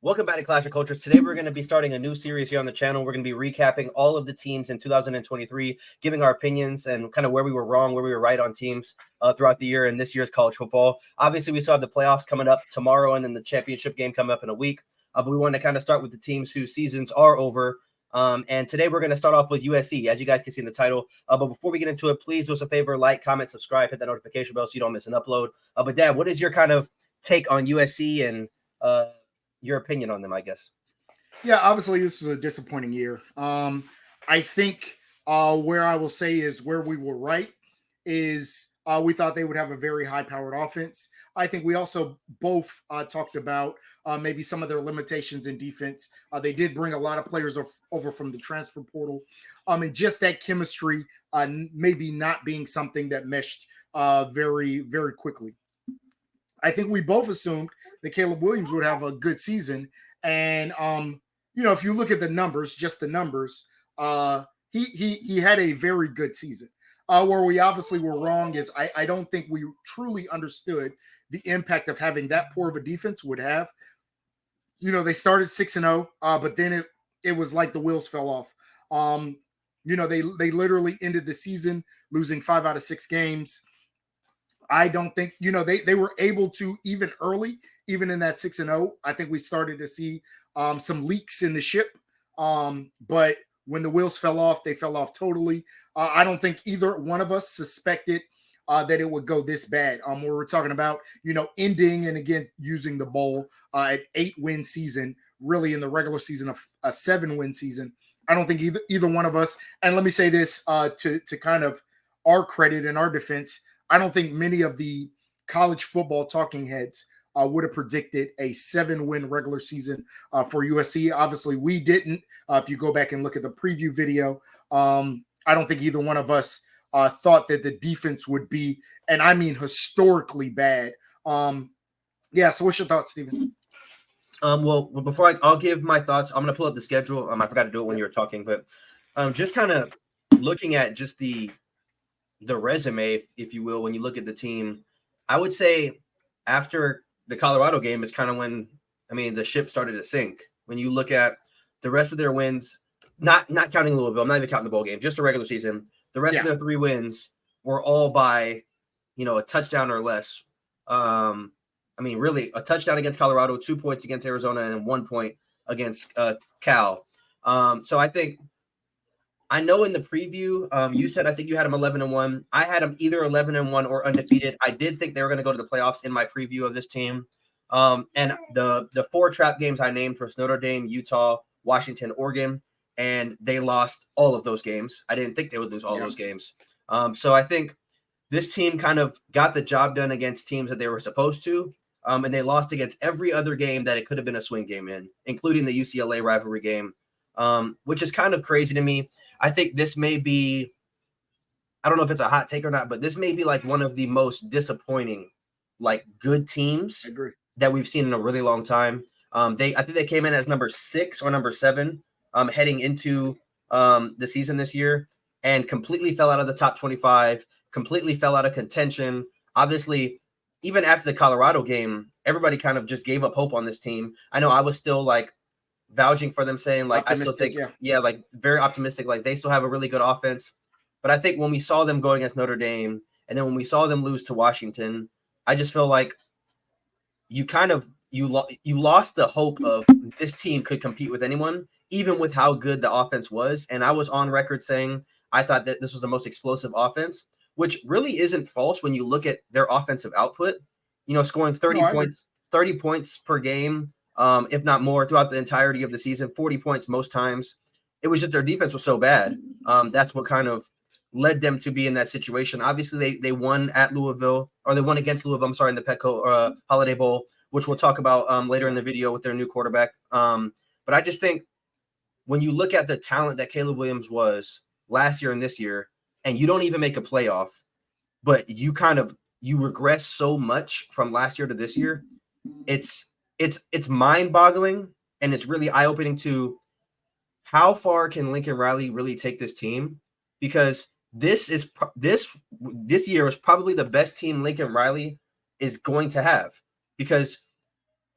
Welcome back to Clash of Cultures. Today we're going to be starting a new series here on the channel. We're going to be recapping all of the teams in 2023, giving our opinions and kind of where we were wrong, where we were right on teams throughout the year in this year's college football. Obviously, we still have the playoffs coming up tomorrow and then the championship game coming up in a week. But we want to kind of start with the teams whose seasons are over. And today we're going to start off with USC, as you guys can see in the title. But before we get into it, please do us a favor, like, comment, subscribe, hit that notification bell so you don't miss an upload. But Dad, what is your kind of take on USC and your opinion on them, I guess? Yeah, obviously this was a disappointing year. I think where I will say is where we were right is we thought they would have a very high-powered offense. I think we also both talked about maybe some of their limitations in defense. They did bring a lot of players over from the transfer portal, and just that chemistry maybe not being something that meshed very, very quickly. I think we both assumed that Caleb Williams would have a good season. And if you look at the numbers, just the numbers, he had a very good season. Where we obviously were wrong is I don't think we truly understood the impact of having that poor of a defense would have. They started 6-0, but then it was like the wheels fell off. They literally ended the season losing 5 out of 6 games. I don't think, they were able to, even early, even in that 6-0, I think we started to see some leaks in the ship. But when the wheels fell off, they fell off totally. I don't think either one of us suspected that it would go this bad. We were talking about, ending and again, using the bowl at 8-win season, really in the regular season of a 7-win season. I don't think either one of us, and let me say this to kind of our credit and our defense, I don't think many of the college football talking heads would have predicted a 7-win regular season for USC. Obviously, we didn't. If you go back and look at the preview video, I don't think either one of us thought that the defense would be, and I mean historically bad. So what's your thoughts, Stephen? Well, before I'll give my thoughts, I'm going to pull up the schedule. I forgot to do it when you were talking, but just kind of looking at just the resume, if you will, when you look at the team, I would say after the Colorado game is kind of when, the ship started to sink. When you look at the rest of their wins, not counting Louisville, I'm not even counting the bowl game, just the regular season, the rest of their 3 wins were all by, a touchdown or less. Really a touchdown against Colorado, 2 points against Arizona, and 1 point against Cal. So I know in the preview, you said I think you had them 11-1. I had them either 11-1 or undefeated. I did think they were going to go to the playoffs in my preview of this team. And the 4 trap games I named was Notre Dame, Utah, Washington, Oregon, and they lost all of those games. I didn't think they would lose all those games. So I think this team kind of got the job done against teams that they were supposed to, and they lost against every other game that it could have been a swing game in, including the UCLA rivalry game, which is kind of crazy to me. I think this may be, I don't know if it's a hot take or not, but this may be like one of the most disappointing, good teams that we've seen in a really long time. I think they came in as number 6 or number 7 heading into the season this year and completely fell out of the top 25, completely fell out of contention. Obviously, even after the Colorado game, everybody kind of just gave up hope on this team. I know I was still vouching for them, saying I still think, very optimistic. They still have a really good offense. But I think when we saw them go against Notre Dame, and then when we saw them lose to Washington, I just feel like you lost the hope of this team could compete with anyone, even with how good the offense was. And I was on record saying I thought that this was the most explosive offense, which really isn't false when you look at their offensive output. Scoring 30 points per game. If not more, throughout the entirety of the season, 40 points most times. It was just their defense was so bad. That's what kind of led them to be in that situation. Obviously, they won at Louisville, or they won against Louisville, in the Petco Holiday Bowl, which we'll talk about later in the video with their new quarterback. But I just think when you look at the talent that Caleb Williams was last year and this year, and you don't even make a playoff, but you regress so much from last year to this year, it's mind-boggling, and it's really eye-opening to how far can Lincoln Riley really take this team, because this year is probably the best team Lincoln Riley is going to have, because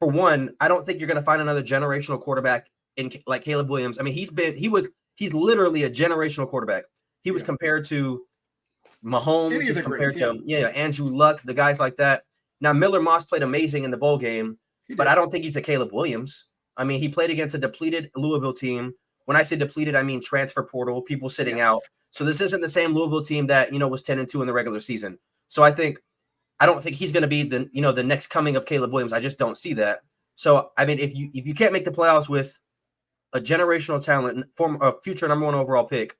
for one, I don't think you're going to find another generational quarterback like Caleb Williams. I mean, he's literally a generational quarterback. He was compared to Mahomes. He's compared to Andrew Luck, the guys like that. Now Miller Moss played amazing in the bowl game, but I don't think he's a Caleb Williams. I mean, he played against a depleted Louisville team. When I say depleted, I mean transfer portal, people sitting out. So this isn't the same Louisville team that was 10-2 in the regular season. So I don't think he's going to be the next coming of Caleb Williams. I just don't see that. So I mean, if you can't make the playoffs with a generational talent, a future number 1 overall pick,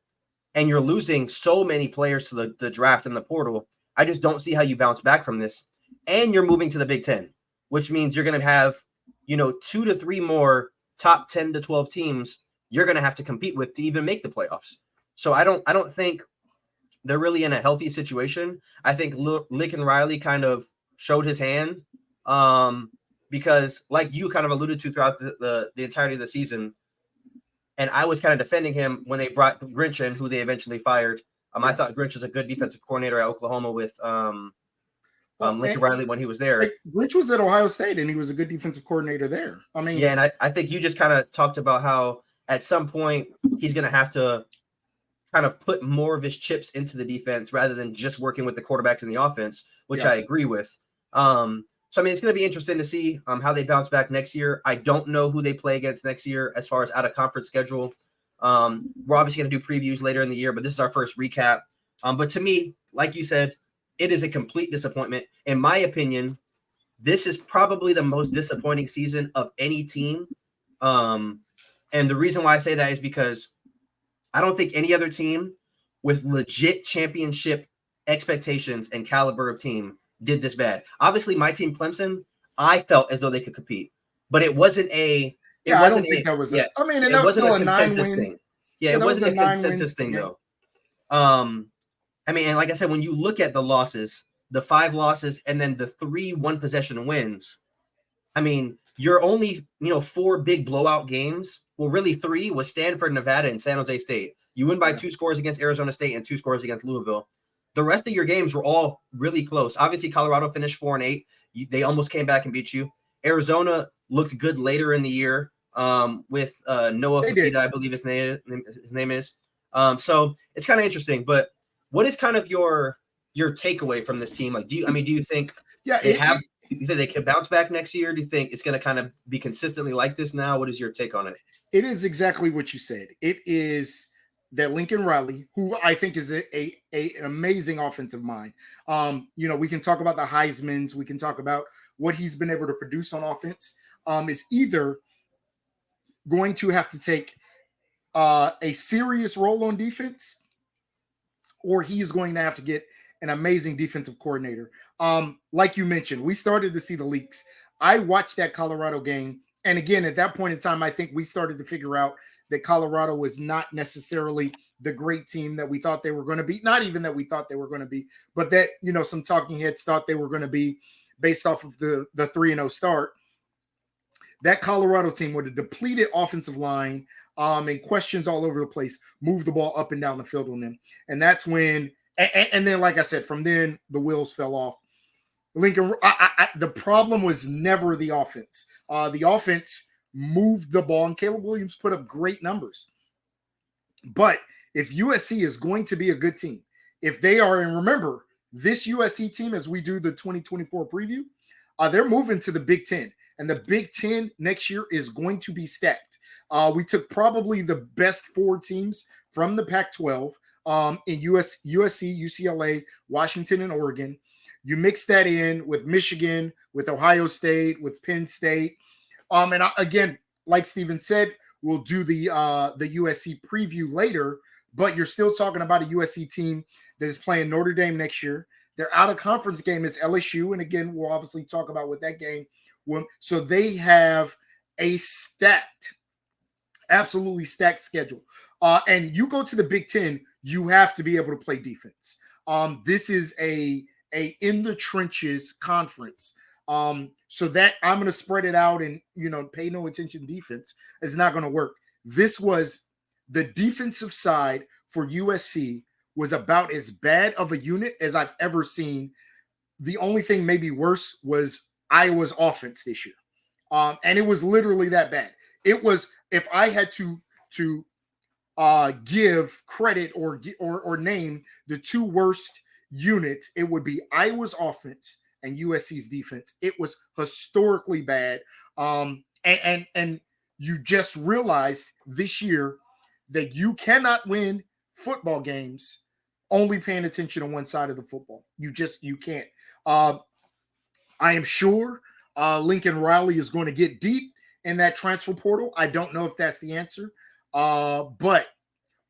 and you're losing so many players to the draft and the portal, I just don't see how you bounce back from this. And you're moving to the Big Ten, which means you're going to have 2 to 3 more top 10 to 12 teams you're going to have to compete with to even make the playoffs. So I don't think they're really in a healthy situation. I think Lincoln Riley kind of showed his hand because, like you kind of alluded to throughout the entirety of the season, and I was kind of defending him when they brought Grinch in, who they eventually fired. I thought Grinch was a good defensive coordinator at Oklahoma with Lincoln Riley when he was there. Grinch was at Ohio State, and he was a good defensive coordinator there. I mean, yeah, and I think you just kind of talked about how at some point he's going to have to kind of put more of his chips into the defense rather than just working with the quarterbacks in the offense, which I agree with. So, I mean, it's going to be interesting to see how they bounce back next year. I don't know who they play against next year as far as out-of-conference schedule. We're obviously going to do previews later in the year, but this is our first recap. But to me, like you said, it is a complete disappointment. In my opinion, this is probably the most disappointing season of any team. And the reason why I say that is because I don't think any other team with legit championship expectations and caliber of team did this bad. Obviously, my team, Clemson, I felt as though they could compete, but it wasn't a. I don't think that was. I mean, and that was still a 9-win thing. Yeah, it wasn't a consensus thing though. I mean, and like I said, when you look at the losses, the 5 losses, and then the 3 one-possession wins, I mean, you're only 4 big blowout games. Well, really 3 was Stanford, Nevada, and San Jose State. You win by 2 scores against Arizona State and 2 scores against Louisville. The rest of your games were all really close. Obviously, Colorado finished 4-8. They almost came back and beat you. Arizona looked good later in the year with Noah Fafita, I believe his name is. So it's kind of interesting. But what is kind of your takeaway from this team? Like, do you think you think they could bounce back next year? Do you think it's going to kind of be consistently like this now? What is your take on it? It is exactly what you said. It is that Lincoln Riley, who I think is an amazing offensive mind. We can talk about the Heismans. We can talk about what he's been able to produce on offense. Is either going to have to take a serious role on defense, or he is going to have to get an amazing defensive coordinator. Like you mentioned, we started to see the leaks. I watched that Colorado game. And again, at that point in time, I think we started to figure out that Colorado was not necessarily the great team that we thought they were going to be. Not even that we thought they were going to be, but that, some talking heads thought they were going to be based off of the 3-0 start. That Colorado team with a depleted offensive line and questions all over the place, moved the ball up and down the field on them. And that's when, and then, like I said, from then the wheels fell off. Lincoln, the problem was never the offense. The offense moved the ball, and Caleb Williams put up great numbers. But if USC is going to be a good team, if they are, and remember, this USC team, as we do the 2024 preview, they're moving to the Big Ten. And the Big Ten next year is going to be stacked. We took probably the best 4 teams from the Pac-12 in USC, UCLA, Washington, and Oregon. You mix that in with Michigan, with Ohio State, with Penn State. And again, like Steven said, we'll do the USC preview later, but you're still talking about a USC team that is playing Notre Dame next year. Their out-of-conference game is LSU, and again, we'll obviously talk about what that game will. So they have a absolutely stacked schedule. And you go to the Big Ten, you have to be able to play defense. This is a in the trenches conference. So that I'm going to spread it out and, pay no attention to defense is not going to work. This was the defensive side for USC was about as bad of a unit as I've ever seen. The only thing maybe worse was Iowa's offense this year. And it was literally that bad. It was, if I had to give credit or name the two worst units, it would be Iowa's offense and USC's defense. It was historically bad. And you just realized this year that you cannot win football games only paying attention to one side of the football. You can't. I am sure Lincoln Riley is going to get deep in that transfer portal. I don't know if that's the answer. But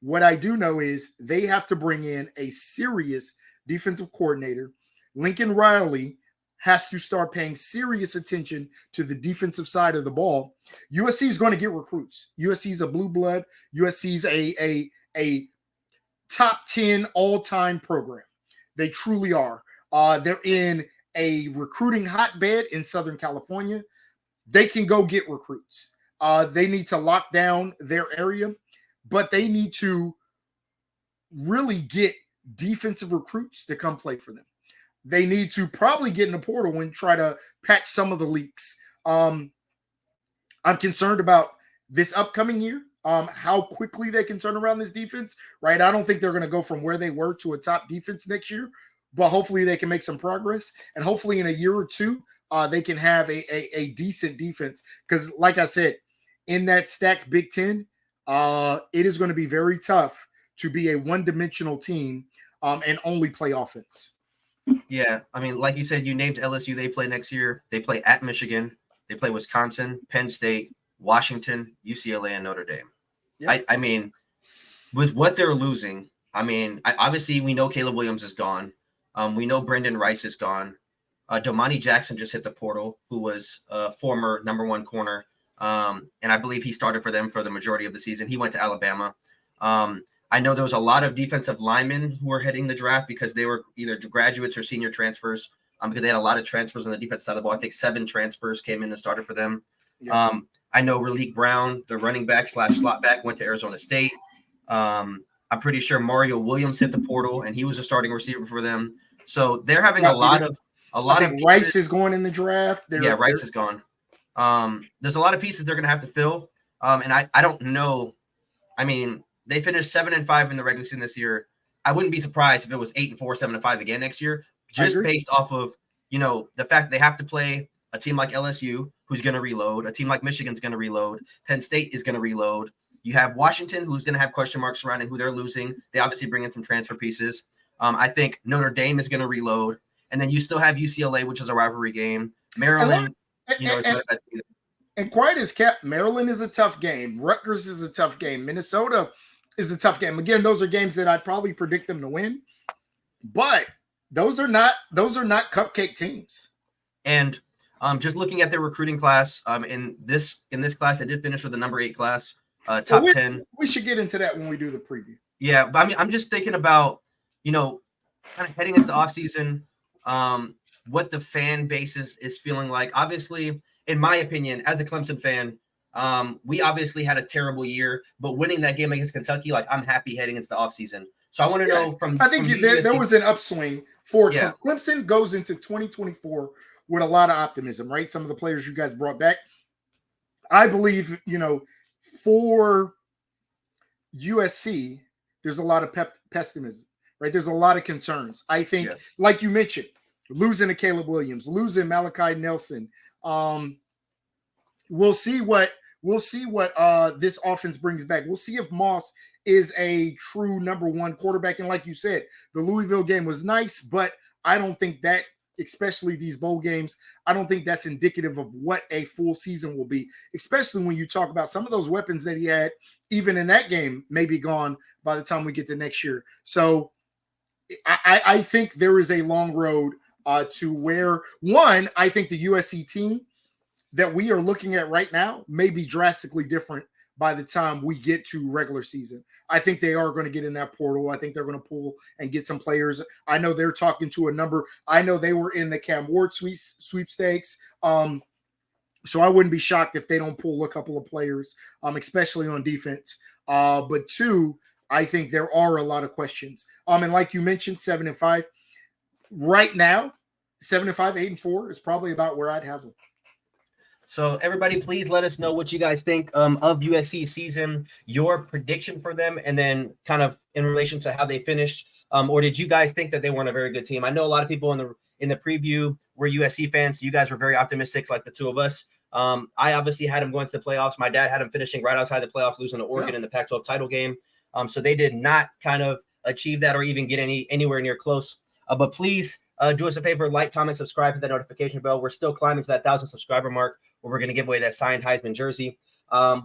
what I do know is they have to bring in a serious defensive coordinator. Lincoln Riley has to start paying serious attention to the defensive side of the ball. USC is going to get recruits. USC is a blue blood. USC is a top 10 all-time program. They truly are. They're in a recruiting hotbed in Southern California. They can go get recruits. They need to lock down their area, but they need to really get defensive recruits to come play for them. They need to probably get in the portal and try to patch some of the leaks. I'm concerned about this upcoming year, how quickly they can turn around this defense, right? I don't think they're going to go from where they were to a top defense next year, but hopefully they can make some progress. And hopefully in a year or two, they can have a decent defense. Because like I said, in that stacked Big Ten, it is going to be very tough to be a one-dimensional team and only play offense. Yeah, I mean, like you said, you named LSU. They play next year. They play at Michigan. They play Wisconsin, Penn State, Washington, UCLA, and Notre Dame. Yep. I mean, with what they're losing, I mean, obviously we know Caleb Williams is gone. We know Brendan Rice is gone. Domani Jackson just hit the portal, who was a former number one corner. And I believe he started for them for the majority of the season. He went to Alabama. I know there was a lot of defensive linemen who were heading the draft because they were either graduates or senior transfers, because they had a lot of transfers on the defense side of the ball. I think 7 transfers came in and started for them. Yeah. I know Raleek Brown, the running back / slot back, went to Arizona State. I'm pretty sure Mario Williams hit the portal, and he was a starting receiver for them. So they're having a lot of Rice is going in the draft. Rice is gone. There's a lot of pieces they're going to have to fill. And I don't know. I mean, they finished 7-5 in the regular season this year. I wouldn't be surprised if it was 8-4, 7-5 again next year, just based off of, the fact that they have to play a team like LSU, who's going to reload, a team like Michigan's going to reload, Penn State is going to reload. You have Washington, who's going to have question marks surrounding who they're losing. They obviously bring in some transfer pieces. I think Notre Dame is going to reload. And then you still have UCLA, which is a rivalry game. Maryland, and quiet as kept, Maryland is a tough game. Rutgers is a tough game. Minnesota is a tough game. Again, those are games that I'd probably predict them to win. But those are not cupcake teams. And just looking at their recruiting class, in this class, I did finish with the number 8 class, top 10. We should get into that when we do the preview. Yeah, but I mean, I'm just thinking about, kind of heading into the offseason, what the fan base is feeling like. Obviously, in my opinion, as a Clemson fan, we obviously had a terrible year, but winning that game against Kentucky, I'm happy heading into the offseason. So I want to know I think there was an upswing for Clemson goes into 2024 with a lot of optimism, right? Some of the players you guys brought back. I believe, for USC, there's a lot of pessimism, right? There's a lot of concerns. I think, like you mentioned, losing to Caleb Williams, losing Malachi Nelson. We'll see what this offense brings back. We'll see if Moss is a true number 1 quarterback. And like you said, the Louisville game was nice, but I don't think that, especially these bowl games, I don't think that's indicative of what a full season will be, especially when you talk about some of those weapons that he had, even in that game, may be gone by the time we get to next year. So I think there is a long road to where, one, I think the USC team that we are looking at right now may be drastically different by the time we get to regular season. I think they are going to get in that portal. I think they're going to pull and get some players. I know they're talking to a number. I know they were in the Cam Ward sweepstakes. So I wouldn't be shocked if they don't pull a couple of players, especially on defense. But 2, I think there are a lot of questions. And like you mentioned, 7-5. Right now, 7-5, 8-4 is probably about where I'd have them. So everybody, please let us know what you guys think of USC season, your prediction for them, and then kind of in relation to how they finished. Or did you guys think that they weren't a very good team? I know a lot of people in the preview were USC fans. So you guys were very optimistic, like the two of us. I obviously had them going to the playoffs. My dad had them finishing right outside the playoffs, losing to Oregon in the Pac-12 title game. So they did not kind of achieve that or even get anywhere near close. But please do us a favor, like, comment, subscribe, hit that notification bell. We're still climbing to that 1,000 subscriber mark where we're going to give away that signed Heisman jersey.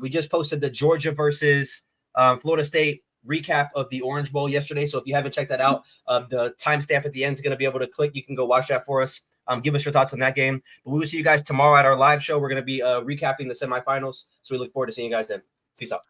We just posted the Georgia versus Florida State recap of the Orange Bowl yesterday. So if you haven't checked that out, the timestamp at the end is going to be able to click. You can go watch that for us. Give us your thoughts on that game. But we will see you guys tomorrow at our live show. We're going to be recapping the semifinals. So we look forward to seeing you guys then. Peace out.